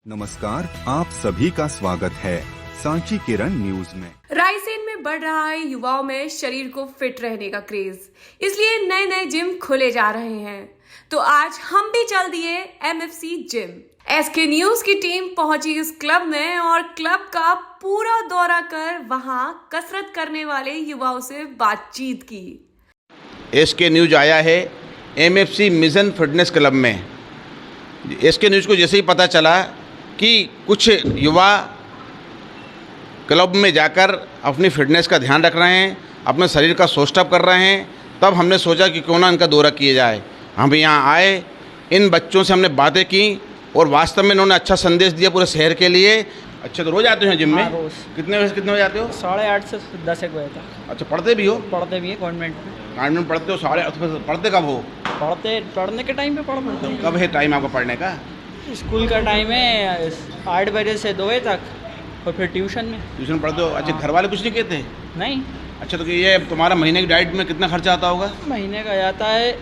नमस्कार, आप सभी का स्वागत है सांची किरण न्यूज में। रायसेन में बढ़ रहा है युवाओं में शरीर को फिट रहने का क्रेज, इसलिए नए नए जिम खोले जा रहे हैं। तो आज हम भी चल दिए एमएफसी जिम। एसके न्यूज की टीम पहुंची इस क्लब में और क्लब का पूरा दौरा कर वहां कसरत करने वाले युवाओं से बातचीत की। एसके न्यूज आया है एमएफसी मिशन फिटनेस क्लब में। एसके न्यूज को जैसे ही पता चला कि कुछ युवा क्लब में जाकर अपनी फिटनेस का ध्यान रख रहे हैं, अपने शरीर का सोस्टअप कर रहे हैं, तब हमने सोचा कि क्यों ना इनका दौरा किया जाए। हम यहाँ आए, इन बच्चों से हमने बातें की और वास्तव में इन्होंने अच्छा संदेश दिया पूरे शहर के लिए। अच्छा, तो रोज़ आते हो जिम में? हाँ, रोज़। कितने बजे से कितने बजे आते हो? 8:30 से 10 एक बजे तक। अच्छा, पढ़ते भी हो? पढ़ते भी हैं कॉन्वेंट में। कॉन्वेंट पढ़ते हो? 8:30 पढ़ते कब हो? पढ़ने के टाइम पे पढ़ पढ़ते हैं। कब है टाइम आपका पढ़ने का? स्कूल का टाइम है 8 बजे से 2 बजे तक और फिर ट्यूशन में। ट्यूशन पढ़ते हो? अच्छा, घर वाले कुछ नहीं कहते? नहीं, अच्छा, तो ये तुम्हारा महीने की डाइट में कितना खर्चा आता होगा? महीने का जाता है,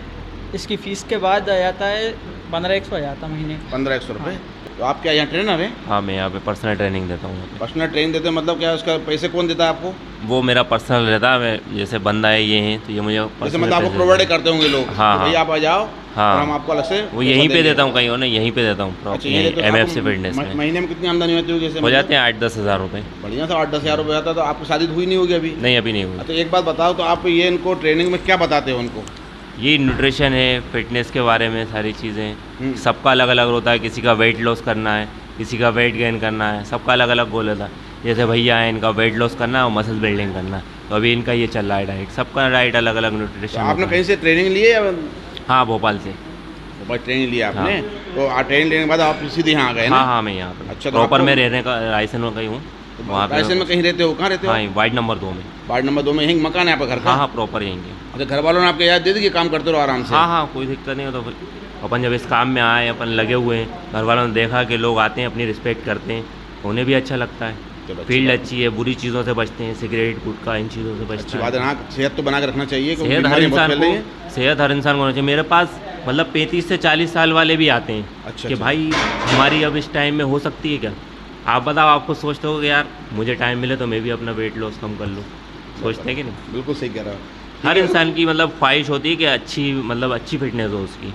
इसकी फ़ीस के बाद आ जाता है 1500 आ जाता महीने का। 1500 रुपये। तो आप क्या यहाँ ट्रेनर हैं? हाँ, मैं यहाँ पे पर्सनल ट्रेनिंग देता हूँ। पर्सनल ट्रेनिंग देते हैं, मतलब क्या उसका पैसे कौन देता है आपको? वो मेरा पर्सनल रहता है। मैं जैसे बंदा है ये है तो ये मुझे जैसे पर्सनल मतलब आपको पैसे प्रोवाइड देते हैं। करते होंगे लोग? हाँ, तो भैया आप आ जाओ हाँ। और हम आपको अलग से वो यहीं पे देता हूँ, कहीं और नहीं, यहीं पे देता हूँ। अच्छा, ये लेते हो? एमएफसी आपको फिटनेस में महीने में कितनी आमदनी होती होगी? जैसे हो जाते हैं 8-10 हज़ार रुपये। बढ़िया था, 8-10 हज़ार रुपये आता। तो आपकी शादी हुई नहीं होगी अभी? नहीं, अभी नहीं हुई। तो एक बात बताओ, तो आप ये इनको ट्रेनिंग में क्या बताते हो उनको? ये न्यूट्रिशन है, फिटनेस के बारे में सारी चीज़ें। सबका अलग अलग होता है, किसी का वेट लॉस करना है, किसी का वेट गेन करना है, सबका अलग अलग गोल होता है। जैसे भैया है, इनका वेट लॉस करना है और मसल बिल्डिंग करना है, तो अभी इनका ये चल रहा है डाइट। सबका डाइट अलग अलग न्यूट्रिशन। तो आपने कहीं से ट्रेनिंग ली है? हाँ, भोपाल से। ट्रेनिंग लिया आपने? तो ट्रेनिंग लेने के बाद आप सीधे यहाँ आ गए ना? हाँ, मैं यहाँ पर। अच्छा, तो प्रॉपर आपको- में रहने का रायसेन में कहीं हूँ। रायसेन में कहीं रहते हो? कहाँ रहते हो? हाँ, वार्ड नंबर 2 में। वार्ड नंबर 2 में यहीं मकान है आपका घर का? हाँ, प्रॉपर यहीं के। अच्छा, घर वालों ने आपको याद दे दी कि काम करते रहो आराम से? हाँ, कोई दिक्कत नहीं हो। तो फिर अपन जब इस काम में आए, अपन लगे हुए हैं, घर वालों ने देखा कि लोग आते हैं, अपनी रिस्पेक्ट करते हैं, उन्हें भी अच्छा लगता है। फील्ड अच्छी है, बुरी चीज़ों से बचते हैं, सिगरेट गुटखा इन चीज़ों से बचते अच्छी हैं। बात है। हाँ, सेहत तो बना के रखना चाहिए, क्योंकि सेहत हर बीमारियां बहुत इंसान फैल रही हैं। को सेहत हर इंसान को होना चाहिए। मेरे पास मतलब 35 से 40 साल वाले भी आते हैं। अच्छा, कि अच्छा। भाई हमारी अब इस टाइम में हो सकती है क्या? आप बताओ, आपको सोचते हो कि यार मुझे टाइम मिले तो मैं भी अपना वेट लॉस कम कर लूँ, सोचते हैं कि नहीं? बिल्कुल सही कह रहा हो। हर इंसान की मतलब ख्वाहिश होती है कि अच्छी फिटनेस हो उसकी।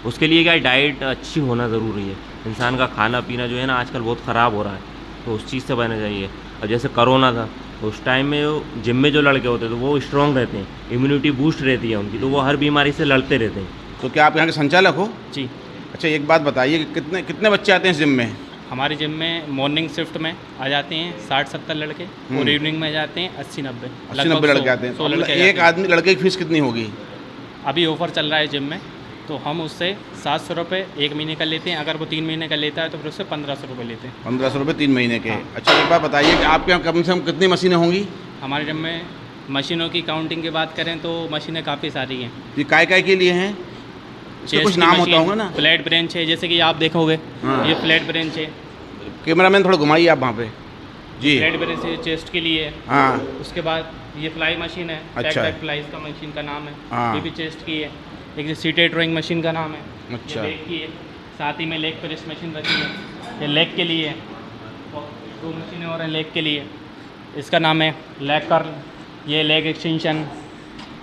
उसके लिए क्या डाइट अच्छी होना ज़रूरी है। इंसान का खाना पीना जो है ना आजकल बहुत ख़राब हो रहा है, तो उस चीज़ से बचना चाहिए। और जैसे कोरोना था, तो उस टाइम में जिम में जो लड़के होते थे वो स्ट्रॉन्ग रहते हैं, इम्यूनिटी बूस्ट रहती है उनकी, तो वो हर बीमारी से लड़ते रहते हैं। तो क्या आप यहाँ के संचालक हो? जी, अच्छा, एक बात बताइए कि कितने कितने बच्चे आते हैं इस जिम में? हमारे जिम में मॉर्निंग शिफ्ट में आ जाते हैं 60-70 लड़के और इवनिंग में जाते हैं 80-90 80-90 लड़के आते हैं। तो मतलब एक आदमी लड़के की फीस कितनी होगी? अभी ऑफर चल रहा है जिम में, तो हम उससे 700 रुपये 1 महीने का लेते हैं। अगर वो 3 महीने का लेता है तो फिर उससे 1500 रुपये लेते हैं। 1500 रुपये 3 महीने के। हाँ। अच्छा, एक बात बताइए कि आपके यहाँ कम से कम कितनी मशीनें होंगी? हमारे जिम में मशीनों की काउंटिंग की बात करें तो मशीनें काफ़ी सारी हैं। ये काय के लिए हैं? इसका चेस्ट कुछ की नाम मशीन, होता होगा ना? फ्लैट ब्रेंच है, जैसे कि आप देखोगे हाँ। ये फ्लैट ब्रेंच है। कैमरामैन थोड़ा घुमाइए आप वहाँ पे जी। फ्लैट ब्रेंच है, चेस्ट के लिए है। हाँ, उसके बाद ये फ्लाई मशीन है, अच्छा। बैक फ्लाई इसका मशीन का नाम है। हाँ। ये भी चेस्ट की है। एक सीटेड रोइंग मशीन का नाम है। अच्छा। ये लेग की है, साथ ही में लेग प्रेस मशीन रखी है, ये लेग के लिए है। और 2 मशीनें और हैं लेग के लिए, इसका नाम है लेग कर्ल, ये leg extension.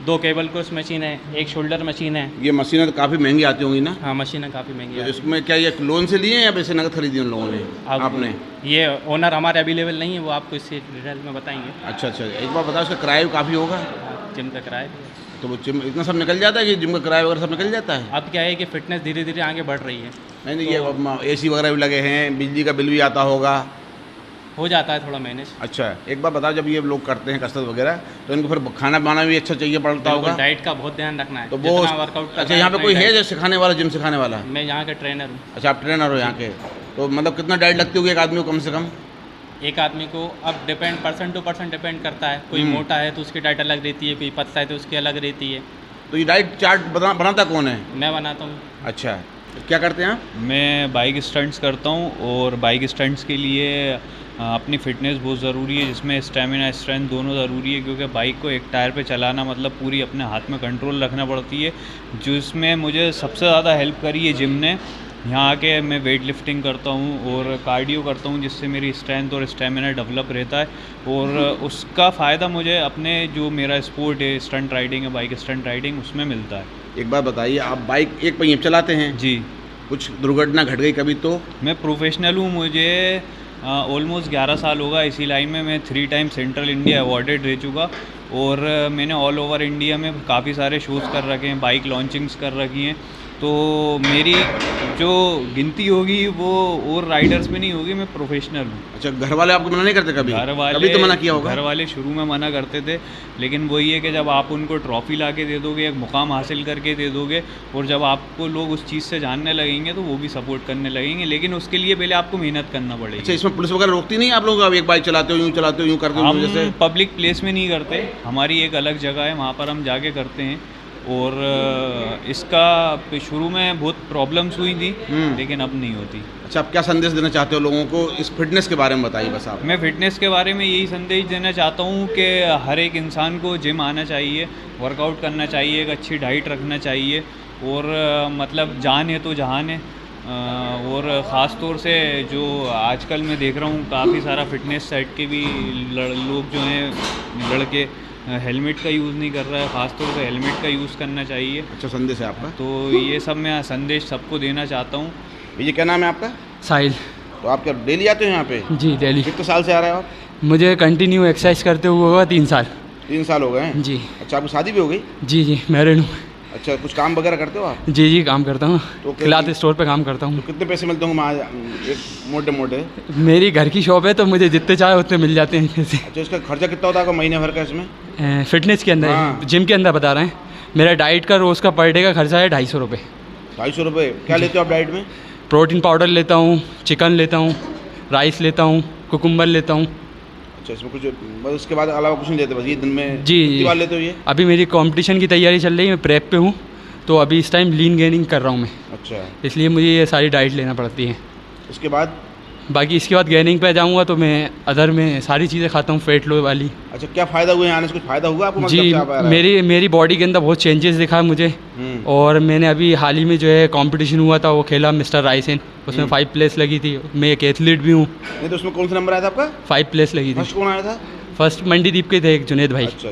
2 cable cross machine है, एक शोल्डर मशीन है। ये मशीनें तो काफ़ी महंगी आती होंगी ना? हाँ, मशीनें काफ़ी महंगी तो है। इसमें क्या ये लोन से लिए हैं या पैसे नकद खरीदी उन लोगों ने? आपने? ये ओनर हमारे अवेलेबल नहीं है, वो आपको इससे डिटेल में बताएंगे। अच्छा, एक बार बताओ, इसका किराया काफ़ी होगा? जिम का किराया भी है। तो वो जिम इतना सब निकल जाता है कि जिम का किराया वगैरह सब निकल जाता है? अब क्या है कि फिटनेस धीरे धीरे आगे बढ़ रही है, नहीं, ये AC वगैरह भी लगे हैं, बिजली का बिल भी आता होगा। हो जाता है थोड़ा मैनेज। अच्छा, एक बार बताओ, जब ये लोग करते हैं कसरत वगैरह तो इनको फिर खाना बनाना भी अच्छा चाहिए पड़ता होगा? डाइट का बहुत ध्यान रखना है। तो वो वर्कआउट अच्छा, यहाँ पे कोई है जो सिखाने वाला, जिम सिखाने वाला? मैं यहाँ का ट्रेनर हूँ। अच्छा, आप ट्रेनर हो यहाँ के। तो मतलब कितना डाइट लगती होगी एक आदमी को कम से कम? एक आदमी को अब depend person to person depend करता है। कोई मोटा है तो उसकी डाइट अलग रहती है, कोई पतला है तो उसकी अलग रहती है। तो ये डाइट चार्ट बनाता कौन है? मैं बनाता हूँ। अच्छा, क्या करते हैं आप? मैं बाइक स्टंट्स करता हूँ और बाइक स्टंट्स के लिए अपनी फ़िटनेस बहुत ज़रूरी है, जिसमें स्टेमिना स्ट्रेंथ दोनों ज़रूरी है, क्योंकि बाइक को एक टायर पे चलाना मतलब पूरी अपने हाथ में कंट्रोल रखना पड़ती है। जिसमें मुझे सबसे ज़्यादा हेल्प करी है जिम ने, यहाँ आके मैं वेट लिफ्टिंग करता हूँ और कार्डियो करता हूँ, जिससे मेरी स्ट्रेंथ और स्टेमिना डेवलप रहता है। और उसका फ़ायदा मुझे अपने जो मेरा स्पोर्ट है, स्टंट राइडिंग है, बाइक स्टंट राइडिंग, उसमें मिलता है। एक बात बताइए, आप बाइक एक पहिए पे चलाते हैं जी। कुछ दुर्घटना घट गई कभी तो? मैं प्रोफेशनल हूँ, मुझे ऑलमोस्ट 11 साल होगा इसी लाइन में। मैं 3 टाइम सेंट्रल इंडिया अवॉर्डेड रह चुका और मैंने ऑल ओवर इंडिया में काफ़ी सारे शोज़ कर रखे हैं, बाइक लॉन्चिंग्स कर रखी हैं। तो मेरी जो गिनती होगी वो और राइडर्स में नहीं होगी, मैं प्रोफेशनल हूँ। अच्छा, घर वाले आपको मना नहीं करते कभी? घर वाले कभी तो मना किया होगा। घर वाले शुरू में मना करते थे, लेकिन वही है कि जब आप उनको ट्रॉफी ला के दे दोगे, एक मुकाम हासिल करके दे दोगे, और जब आपको लोग उस चीज़ से जानने लगेंगे तो वो भी सपोर्ट करने लगेंगे, लेकिन उसके लिए पहले आपको मेहनत करना पड़ेगी। अच्छा, इसमें पुलिस वगैरह रोकती नहीं आप लोग? आप एक बाइक चलाते हो, यूँ चलाते हो, यूँ करते हो? हम जैसे पब्लिक प्लेस में नहीं करते, हमारी एक अलग जगह है, वहाँ पर हम जाके करते हैं। और इसका शुरू में बहुत प्रॉब्लम्स हुई थी, लेकिन अब नहीं होती। अच्छा, आप क्या संदेश देना चाहते हो लोगों को? इस फिटनेस के बारे में बताइए बस आप। मैं फ़िटनेस के बारे में यही संदेश देना चाहता हूँ कि हर एक इंसान को जिम आना चाहिए, वर्कआउट करना चाहिए, एक अच्छी डाइट रखना चाहिए, और मतलब जान है तो जहान है। और ख़ास तौर से जो आजकल मैं देख रहा हूँ, काफ़ी सारा फिटनेस सेट के भी लोग जो हैं, लड़के हेलमेट का यूज़ नहीं कर रहा है, ख़ास तौर से हेलमेट का यूज़ करना चाहिए। अच्छा संदेश है आपका? तो ये सब मैं संदेश सबको देना चाहता हूँ। भैया क्या नाम है आपका? साहिल। तो आप क्या डेली आते हो यहाँ पे? जी डेली। कितने साल से आ रहे हो आप? मुझे कंटिन्यू एक्सरसाइज करते हुए होगा 3 साल। 3 साल हो गए हैं? जी। अच्छा, आपकी शादी भी हो गई? जी मैरिड हूँ। अच्छा, कुछ काम वगैरह करते हो आप? जी काम करता हूँ, तो क्लॉथ स्टोर पे काम करता हूँ। तो कितने पैसे मिलते होंगे वहाँ एक मोटे? मेरी घर की शॉप है तो मुझे जितने चाहे उतने मिल जाते हैं पैसे। अच्छा, इसका खर्चा कितना होता है आपका महीने भर का इसमें? फिटनेस के अंदर, हाँ। जिम के अंदर बता रहे हैं। मेरा डाइट का रोज़ का पर डे का खर्चा है 250 रुपये। 250 रुपये? क्या लेते हो आप डाइट में? प्रोटीन पाउडर लेता हूँ, चिकन लेता हूँ, राइस लेता हूँ, कुकुम्बर लेता हूँ। अच्छा, इसमें कुछ बस उसके बाद अलावा कुछ नहीं लेते? बस ये दिन में जी कितनी बार लेते हो ये? अभी मेरी कंपटीशन की तैयारी चल रही है, मैं प्रेप पे हूँ, तो अभी इस टाइम लीन गेनिंग कर रहा हूँ मैं। अच्छा, इसलिए मुझे ये सारी डाइट लेना पड़ती है। उसके बाद? बाकी इसके बाद गेनिंग पे जाऊँगा तो मैं अदर में सारी चीज़ें खाता हूँ, फेट लो वाली। अच्छा, क्या फ़ायदा हुआ आने से? कुछ फ़ायदा हुआ आपको? जी, मेरी बॉडी के अंदर बहुत चेंजेस दिखा मुझे। और मैंने अभी हाल ही में जो है कंपटीशन हुआ था, वो खेला मिस्टर राइसेन, उसमें 5 प्लेस लगी थी। मैं एक एथलीट भी हूँ। नहीं तो उसमें कौन सा नंबर आया था आपका? 5 प्लेस लगी थी। फर्स्ट कौन आया था? फर्स्ट मंडीदीप के थे, एक जुनेद भाई। अच्छा,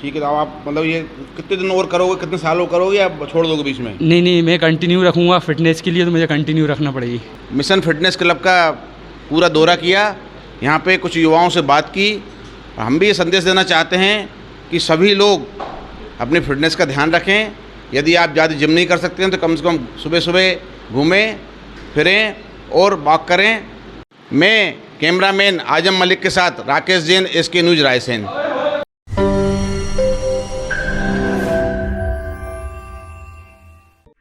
ठीक है। तो आप मतलब ये कितने दिन और करोगे, कितने साल और करोगे, या छोड़ दोगे बीच में? नहीं, मैं कंटिन्यू रखूँगा फिटनेस के लिए, तो मुझे कंटिन्यू रखना पड़ेगी। मिशन फिटनेस क्लब का पूरा दौरा किया, यहाँ पे कुछ युवाओं से बात की। हम भी ये संदेश देना चाहते हैं कि सभी लोग अपनी फिटनेस का ध्यान रखें। यदि आप ज़्यादा जिम नहीं कर सकते हैं तो कम से कम सुबह सुबह घूमें फिरें और वॉक करें। मैं कैमरामैन आजम मलिक के साथ राकेश जैन, SK न्यूज़ रायसेन।